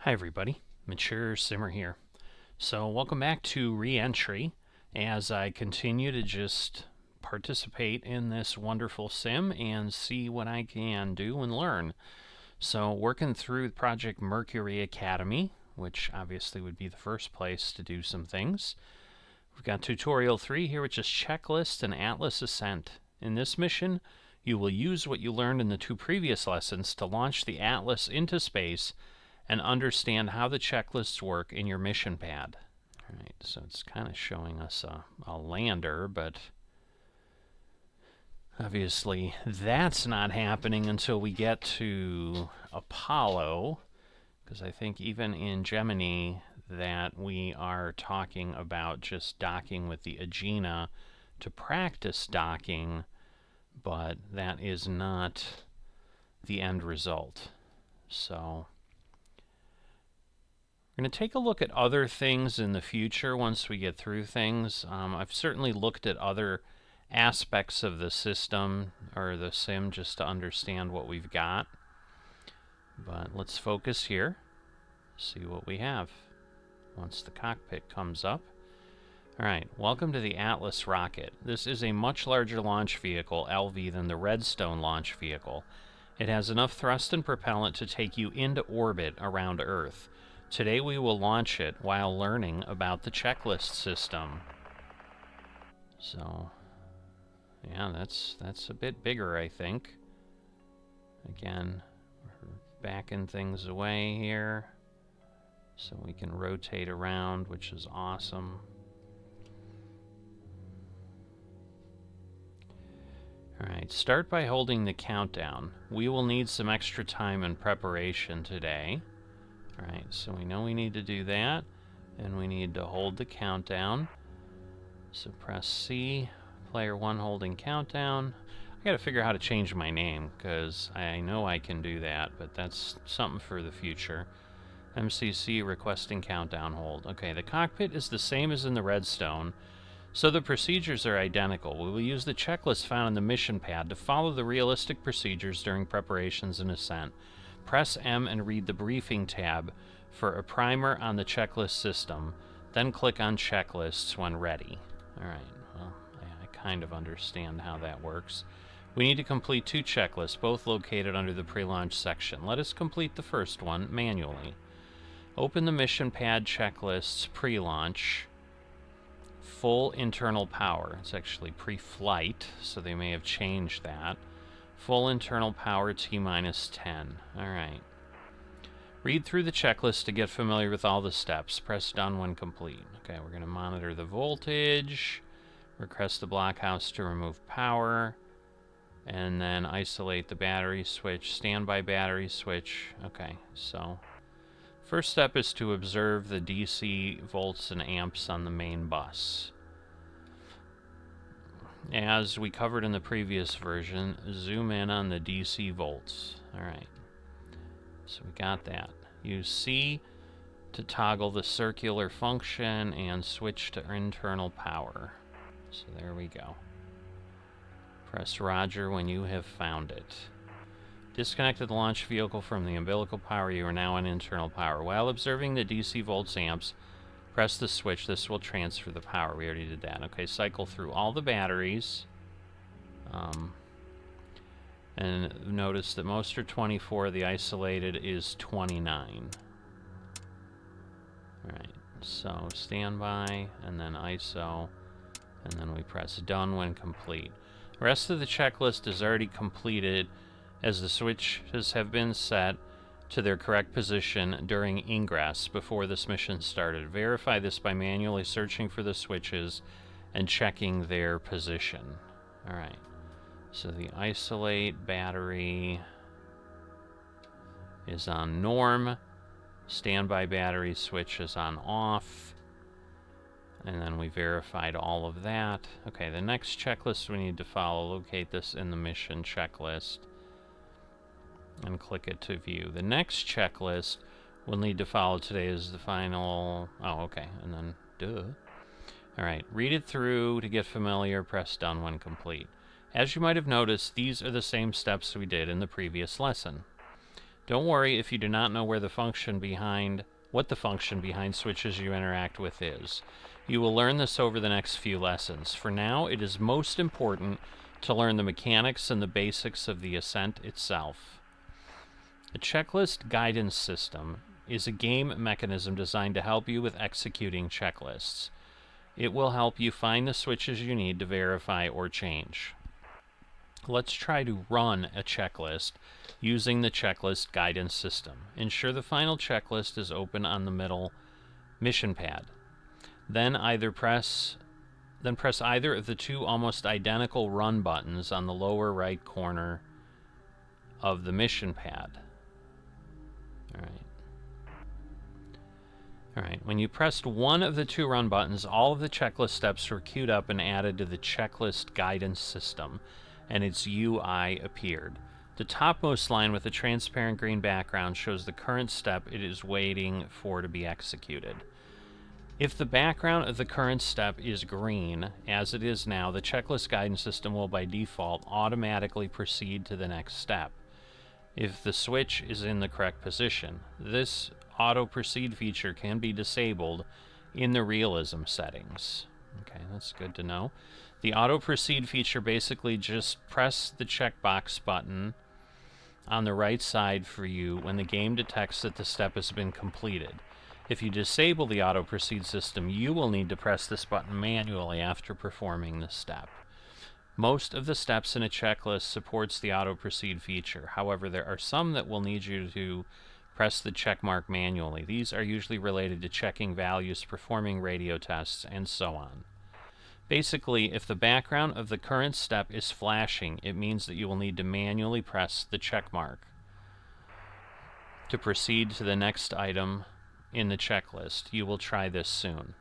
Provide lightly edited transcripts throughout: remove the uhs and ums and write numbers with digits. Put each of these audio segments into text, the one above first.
Hi everybody, Mature Simmer here. So welcome back to Reentry as I continue to just participate in this wonderful sim and see what I can do and learn. So working through Project Mercury Academy, which obviously would be the first place to do some things. We've got Tutorial 3 here, which is Checklist and Atlas Ascent. In this mission, you will use what you learned in the two previous lessons to launch the Atlas into space and understand how the checklists work in your mission pad. All right, so it's kind of showing us a lander, but obviously that's not happening until we get to Apollo, because I think even in Gemini that we are talking about just docking with the Agena to practice docking, but that is not the end result. So we're going to take a look at other things in the future once we get through things. I've certainly looked at other aspects of the system or the sim just to understand what we've got. But let's focus here, see what we have once the cockpit comes up. Alright, welcome to the Atlas rocket. This is a much larger launch vehicle, LV, than the Redstone launch vehicle. It has enough thrust and propellant to take you into orbit around Earth. Today we will launch it while learning about the checklist system. So, yeah, that's a bit bigger, I think. Again, we're backing things away here so we can rotate around, which is awesome. Alright, start by holding the countdown. We will need some extra time in preparation today. Alright, so we know we need to do that, and we need to hold the countdown. So press C, player 1 holding countdown. I gotta figure out how to change my name, because I know I can do that, but that's something for the future. MCC requesting countdown hold. Okay, the cockpit is the same as in the Redstone, so the procedures are identical. We will use the checklist found in the mission pad to follow the realistic procedures during preparations and ascent. Press M and read the briefing tab for a primer on the checklist system, then click on checklists when ready. Alright, well, I kind of understand how that works. We need to complete two checklists, both located under the pre-launch section. Let us complete the first one manually. Open the mission pad checklists pre-launch. Full internal power. It's actually pre-flight, so they may have changed that. Full internal power T-10. Alright. Read through the checklist to get familiar with all the steps. Press done when complete. Okay, we're going to monitor the voltage. Request the blockhouse to remove power. And then isolate the battery switch. Standby battery switch. Okay, so first step is to observe the DC volts and amps on the main bus. As we covered in the previous version, zoom in on the DC volts. Alright, so we got that. Use C to toggle the circular function and switch to internal power. So there we go. Press Roger when you have found it. Disconnected the launch vehicle from the umbilical power. You are now in internal power. While observing the DC volts amps, press the switch. This will transfer the power. We already did that. Okay, cycle through all the batteries. And notice that most are 24. The isolated is 29. Alright, so standby, and then ISO, and then we press done when complete. The rest of the checklist is already completed as the switches have been set to their correct position during ingress before this mission started. Verify this by manually searching for the switches and checking their position. Alright, so the isolate battery is on norm. Standby battery switch is on off. And then we verified all of that. Okay, the next checklist we need to follow, locate this in the mission checklist and click it to view. The next checklist we'll need to follow today is the final... Oh, okay, and then duh. Alright, read it through to get familiar, press done when complete. As you might have noticed, these are the same steps we did in the previous lesson. Don't worry if you do not know what the function behind switches you interact with is. You will learn this over the next few lessons. For now, it is most important to learn the mechanics and the basics of the Ascent itself. A checklist guidance system is a game mechanism designed to help you with executing checklists. It will help you find the switches you need to verify or change. Let's try to run a checklist using the checklist guidance system. Ensure the final checklist is open on the middle mission pad. Then press either of the two almost identical run buttons on the lower right corner of the mission pad. Alright, when you pressed one of the two run buttons, all of the checklist steps were queued up and added to the checklist guidance system, and its UI appeared. The topmost line with a transparent green background shows the current step it is waiting for to be executed. If the background of the current step is green, as it is now, the checklist guidance system will by default automatically proceed to the next step if the switch is in the correct position. This auto proceed feature can be disabled in the realism settings. Okay, that's good to know. The auto proceed feature basically just press the checkbox button on the right side for you when the game detects that the step has been completed. If you disable the auto proceed system, you will need to press this button manually after performing the step. Most of the steps in a checklist supports the auto proceed feature. However, there are some that will need you to press the check mark manually. These are usually related to checking values, performing radio tests, and so on. Basically, if the background of the current step is flashing, it means that you will need to manually press the check mark to proceed to the next item in the checklist. You will try this soon.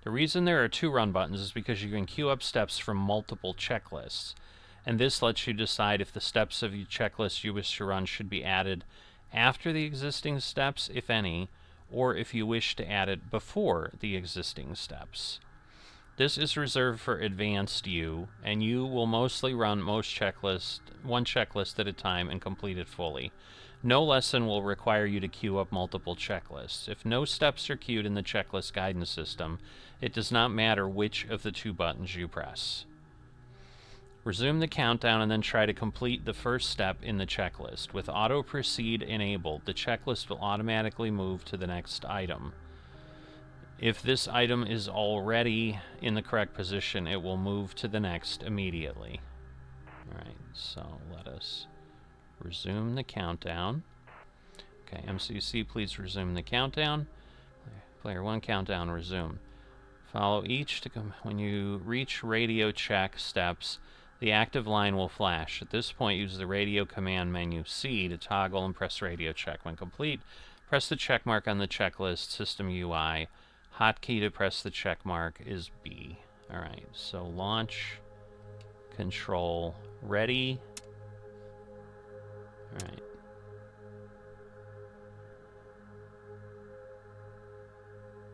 The reason there are two run buttons is because you can queue up steps from multiple checklists, and this lets you decide if the steps of your checklist you wish to run should be added after the existing steps, if any, or if you wish to add it before the existing steps. This is reserved for advanced you, and you will mostly run one checklist at a time and complete it fully. No lesson will require you to queue up multiple checklists. If no steps are queued in the checklist guidance system, it does not matter which of the two buttons you press. Resume the countdown and then try to complete the first step in the checklist. With auto proceed enabled, the checklist will automatically move to the next item. If this item is already in the correct position, it will move to the next immediately. Alright, so let us resume the countdown. Okay, MCC, please resume the countdown. Player 1 countdown, resume. Follow each to when you reach radio check steps, the active line will flash. At this point, use the radio command menu C to toggle and press radio check. When complete, press the check mark on the checklist system UI. Hotkey to press the check mark is B. Alright, so launch, control, ready. Alright.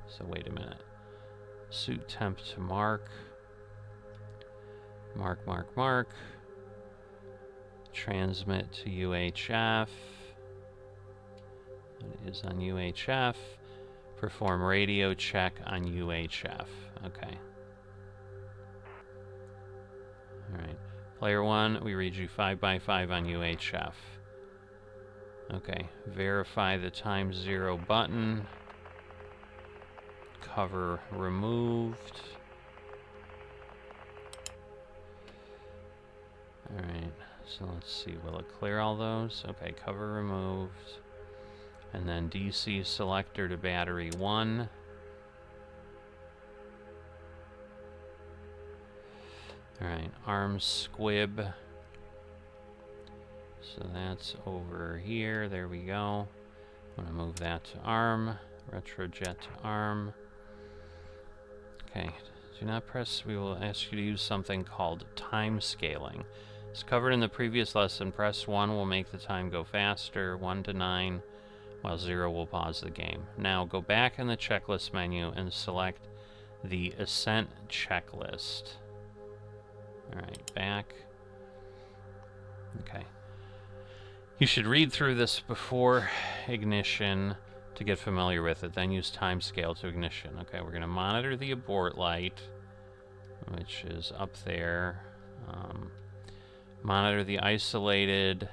So wait a minute. Suit temp to mark. Mark. Transmit to UHF. It is on UHF. Perform radio check on UHF. Okay. Alright. Player 1, we read you 5x5 on UHF. Okay. Verify the ×0 button. Cover removed. Alright, so let's see, will it clear all those? Okay, cover removed. And then DC selector to battery 1. Alright, arm squib. So that's over here, there we go. I'm going to move that to arm, retrojet to arm. Okay, do not press, we will ask you to use something called time scaling. As covered in the previous lesson, press 1 will make the time go faster, 1 to 9, while 0 will pause the game. Now go back in the checklist menu and select the Ascent checklist. Alright, back. Okay. You should read through this before ignition to get familiar with it, then use timescale to ignition. Okay, we're going to monitor the abort light, which is up there. Monitor the isolated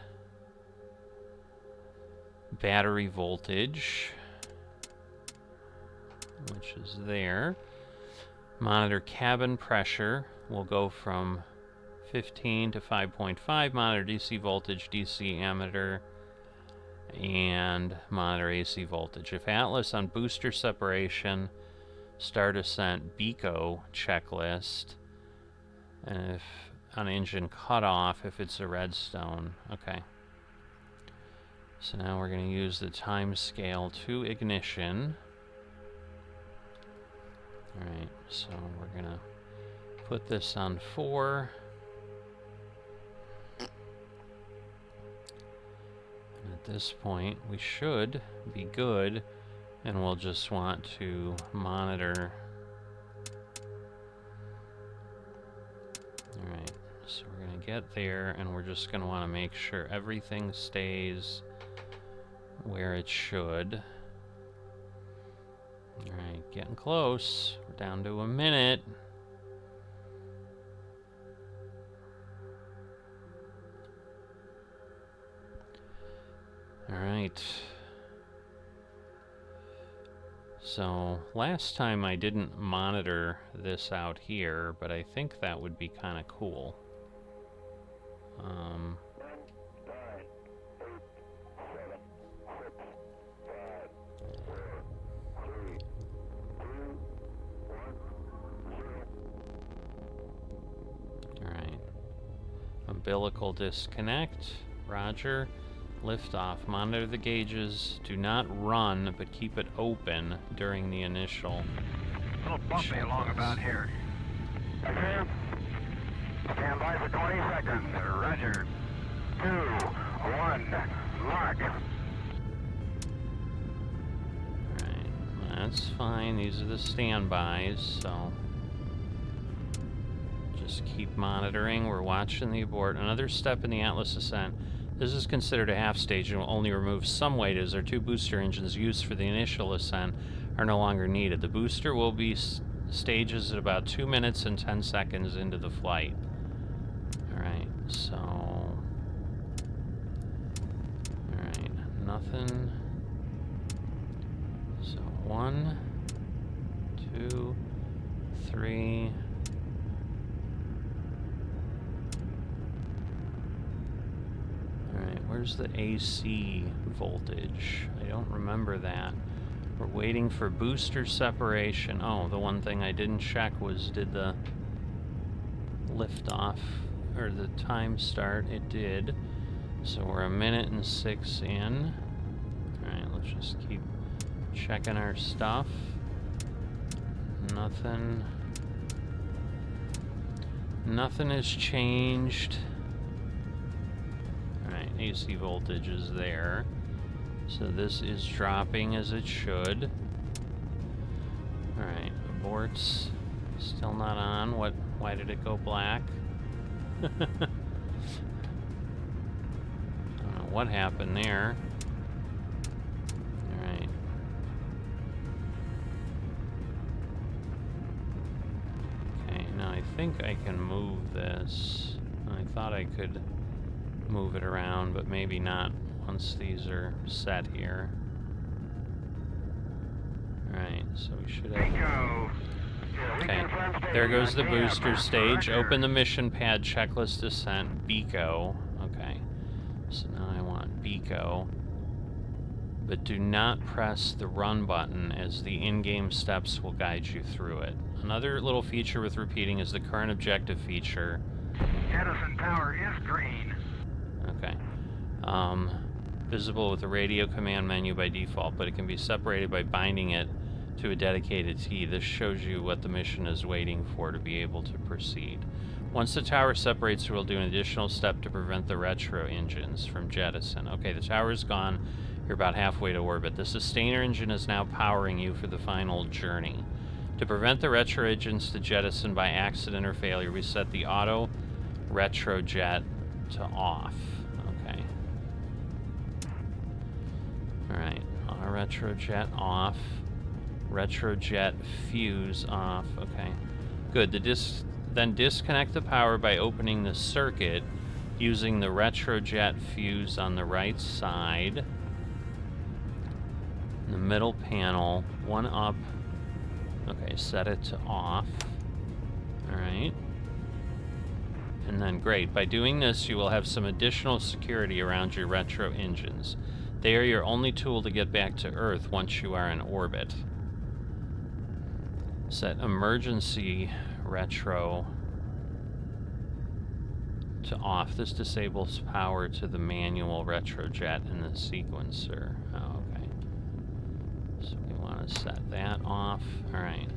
battery voltage, which is there. Monitor cabin pressure. We'll go from 15 to 5.5. Monitor DC voltage, DC ammeter, and monitor AC voltage. If Atlas on booster separation, start Ascent BECO checklist, and if on engine cutoff, if it's a redstone. Okay. So now we're going to use the time scale to ignition. Alright, so we're going to put this on 4. And at this point, we should be good, and we'll just want to monitor. Alright, so we're going to get there, and we're just going to want to make sure everything stays where it should. Alright, getting close. We're down to a minute. Alright. So, last time I didn't monitor this out here, but I think that would be kind of cool. Alright. Umbilical disconnect. Roger. Lift off. Monitor the gauges. Do not run, but keep it open during the initial. A little bumpy along about here. Okay. Stand by for 20 seconds. Roger. 2, 1, mark. Alright, that's fine. These are the standbys, so just keep monitoring. We're watching the abort. Another step in the Atlas Ascent. This is considered a half stage and will only remove some weight as our 2 booster engines used for the initial ascent are no longer needed. The booster will be stages at about 2 minutes and 10 seconds into the flight. Alright, so... Alright, nothing. So 1, 2, 3... Alright, where's the AC voltage? I don't remember that. We're waiting for booster separation. Oh, the one thing I didn't check was, did the liftoff, or the time start? It did. So we're 1 minute and 6 in. Alright, let's just keep checking our stuff. Nothing. Nothing has changed. AC voltage is there, so this is dropping as it should. Alright, abort's still not on. Why did it go black? I don't know what happened there. Alright. Okay, now I think I can move this. I thought I could move it around, but maybe not once these are set here. Alright, so we should have... Okay, there goes the booster stage. Open the mission pad, checklist Ascent, BECO. Okay, so now I want BECO. But do not press the run button, as the in-game steps will guide you through it. Another little feature with repeating is the current objective feature. Edison Tower is green. Okay. Visible with the radio command menu by default, but it can be separated by binding it to a dedicated T. This shows you what the mission is waiting for to be able to proceed. Once the tower separates, we'll do an additional step to prevent the retro engines from jettison. Okay, the tower's gone. You're about halfway to orbit. The sustainer engine is now powering you for the final journey. To prevent the retro engines to jettison by accident or failure, we set the auto retrojet to off. Okay. Alright, auto retrojet off. Retrojet fuse off. Okay. Good. Then disconnect the power by opening the circuit using the retrojet fuse on the right side. In the middle panel, one up. Okay, set it to off. Alright. And then, great. By doing this, you will have some additional security around your retro engines. They are your only tool to get back to Earth once you are in orbit. Set emergency retro to off. This disables power to the manual retrojet in the sequencer. Oh, okay. So we want to set that off. Alright.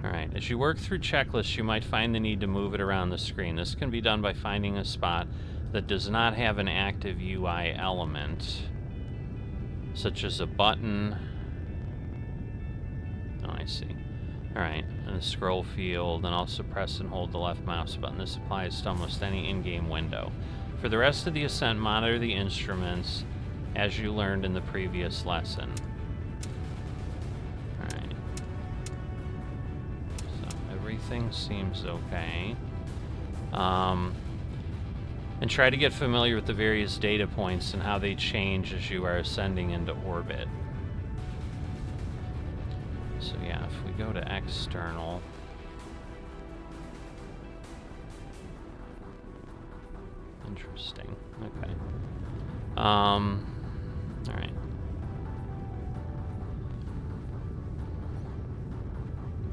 Alright, as you work through checklists, you might find the need to move it around the screen. This can be done by finding a spot that does not have an active UI element, such as a button. Oh, I see. Alright, and a scroll field, and also press and hold the left mouse button. This applies to almost any in-game window. For the rest of the Ascent, monitor the instruments as you learned in the previous lesson. Alright. So everything seems okay. And try to get familiar with the various data points and how they change as you are ascending into orbit. So yeah, if we go to external, interesting. Okay. All right.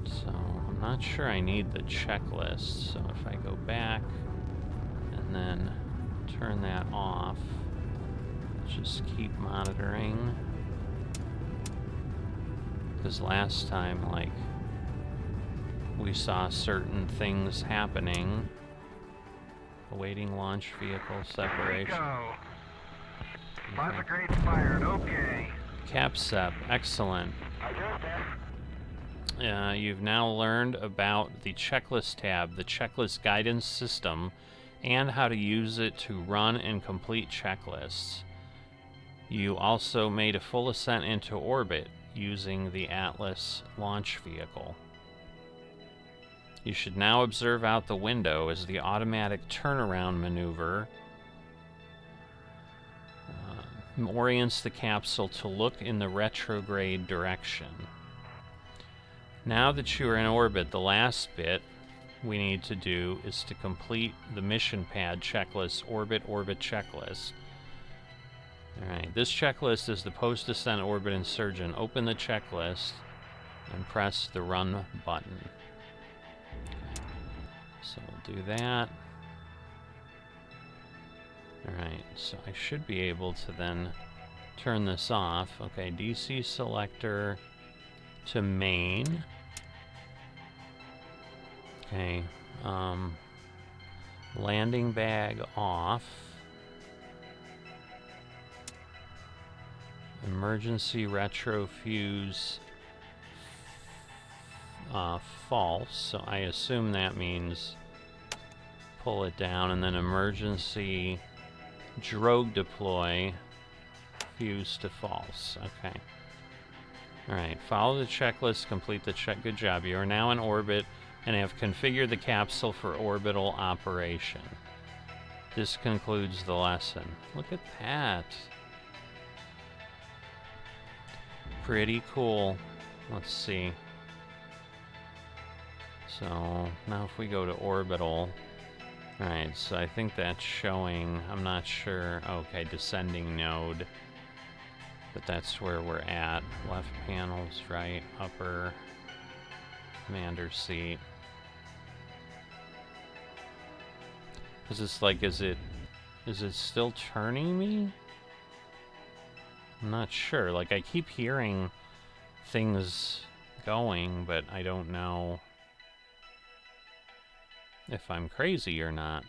So I'm not sure I need the checklist. So if I go back and then turn that off, just keep monitoring. Because last time, like, we saw certain things happening. Awaiting launch vehicle separation. BECO. Lots of great fired. Okay. CapSep, excellent. You've now learned about the checklist tab, the checklist guidance system, and how to use it to run and complete checklists. You also made a full ascent into orbit using the Atlas launch vehicle. You should now observe out the window as the automatic turnaround maneuver orients the capsule to look in the retrograde direction. Now that you are in orbit, the last bit we need to do is to complete the mission pad checklist, orbit checklist. Alright, this checklist is the post-descent orbit insurgent. Open the checklist and press the run button. So we'll do that. Alright, so I should be able to then turn this off. Okay, DC selector to main. Okay, landing bag off. Emergency retro fuse false, so I assume that means pull it down, and then emergency drogue deploy fuse to false. Okay. Alright, follow the checklist, complete the check. Good job. You are now in orbit and have configured the capsule for orbital operation. This concludes the lesson. Look at that. Pretty cool. Let's see. So now if we go to orbital, alright, so I think that's showing, I'm not sure, okay, descending node, but that's where we're at. Left panels, right, upper, commander seat. Is this like, is it still turning me? I'm not sure. Like, I keep hearing things going, but I don't know if I'm crazy or not.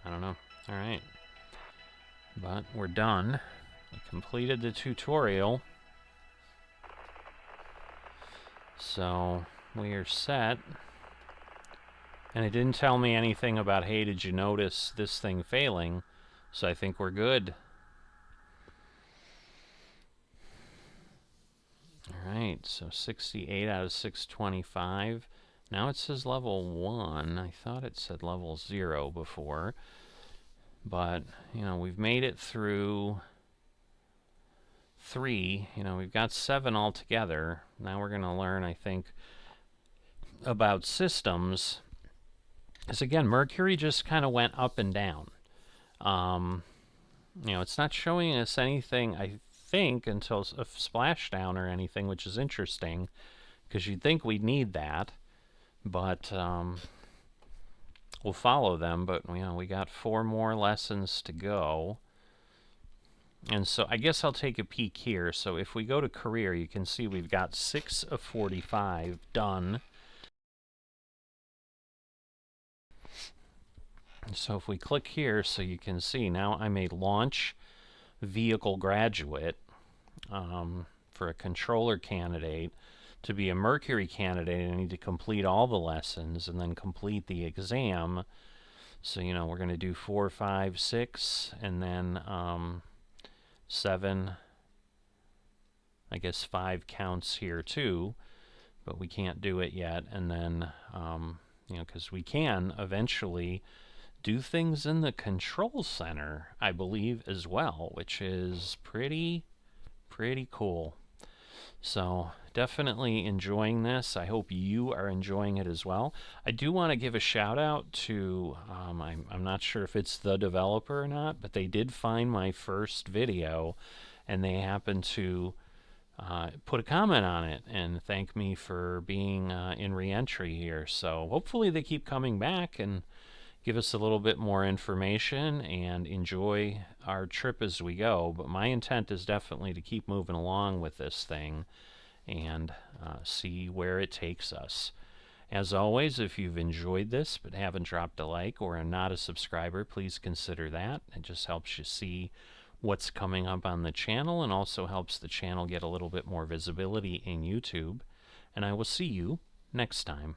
I don't know. Alright. But we're done. We completed the tutorial. So we are set. And it didn't tell me anything about, hey, did you notice this thing failing? So I think we're good. Alright, so 68 out of 625. Now it says level 1. I thought it said level 0 before. But, you know, we've made it through 3. You know, we've got 7 altogether. Now we're going to learn, I think, about systems. Because, again, Mercury just kind of went up and down. You know, it's not showing us anything, I think, until a splashdown or anything, which is interesting, because you'd think we'd need that. But we'll follow them. But, you know, we got 4 more lessons to go. And so I guess I'll take a peek here. So if we go to career, you can see we've got 6 of 45 done. So if we click here, so you can see now I'm a launch vehicle graduate for a controller candidate. To be a Mercury candidate, I need to complete all the lessons and then complete the exam. So, you know, we're going to do 4, 5, 6, and then 7. I guess 5 counts here too, but we can't do it yet. And then, you know, because we can eventually do things in the control center, I believe, as well, which is pretty cool. So definitely enjoying this. I hope you are enjoying it as well. I do want to give a shout out to, I'm not sure if it's the developer or not, but they did find my first video and they happened to put a comment on it and thank me for being in Reentry here. So hopefully they keep coming back and give us a little bit more information and enjoy our trip as we go. But my intent is definitely to keep moving along with this thing and see where it takes us. As always, if you've enjoyed this but haven't dropped a like or are not a subscriber, please consider that. It just helps you see what's coming up on the channel and also helps the channel get a little bit more visibility in YouTube. And I will see you next time.